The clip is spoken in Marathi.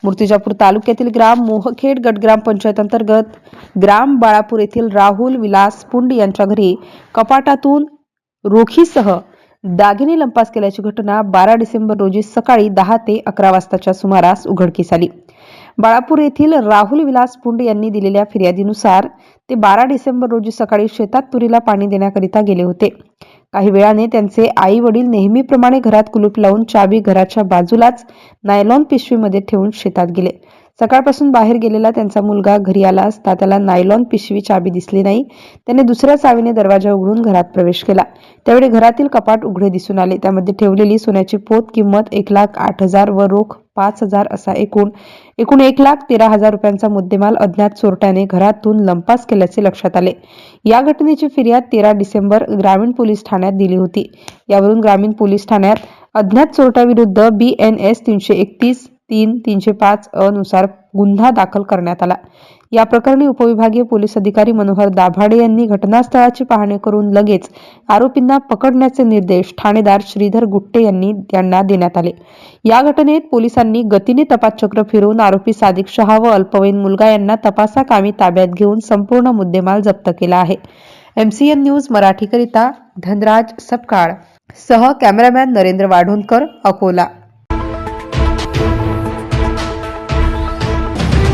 मूर्तिजापूर तालुक्यातील ग्राम मोहखेड गट ग्रामपंचायत अंतर्गत ग्राम बाळापूर येथील राहुल विलास पुंड यांच्या घरी कपाटातून रोखीसह दागिने लंपास केल्याची घटना 12 डिसेंबर रोजी सकाळी 10 ते 11 वाजताच्या सुमारास उघडकीस आली। बाळापूर येथील राहुल विलास पुंड यांनी दिलेल्या फिर्यादीनुसार ते 12 डिसेंबर रोजी सकाळी शेतात तुरीला पाणी देण्याकरिता गेले होते। काही वेळाने त्यांचे आई वडील नेहमीप्रमाणे घरात कुलूप लावून चावी घराच्या बाजूलाच नायलॉन पिशवीमध्ये ठेवून शेतात गेले। सकाळपासून बाहेर गेलेला त्यांचा मुलगा घरी आला असता त्याला नायलॉन पिशवी चावी दिसली नाही। त्याने दुसऱ्या चावीने दरवाजा उघडून घरात प्रवेश केला। त्यावेळी घरातील कपाट उघडे दिसून आले। त्यामध्ये ठेवलेली सोन्याची पोत किंमत 1,08,000 व रोख 5,000 असा एकूण 1,13,000 रुपयांचा मुद्देमाल अज्ञात चोरट्याने घरातून लंपास केल्याचे लक्षात आले। या घटनेची फिर्याद 13 डिसेंबर ग्रामीण पोलीस ठाण्यात दिली होती। यावरून ग्रामीण पोलीस ठाण्यात अज्ञात चोरट्याविरुद्ध BNS 331-305 नुसार गुन्हा दाखल करण्यात आला। या प्रकरणी उपविभागीय पोलीस अधिकारी मनोहर दाभाडे यांनी घटनास्थळाची पाहणी करून लगेच आरोपींना पकडण्याचे निर्देश ठाणेदार श्रीधर गुट्टे यांना देण्यात आले। या घटनेत पोलिसांनी गतीने तपासचक्र फिरवून आरोपी सादिक शहा व अल्पवयीन मुलगा यांना तपासाकामी ताब्यात घेऊन संपूर्ण मुद्देमाल जप्त केला आहे। MCN न्यूज मराठीकरिता धनराज सपकाळ सह कॅमेरामॅन नरेंद्र वाढोणकर, अकोला।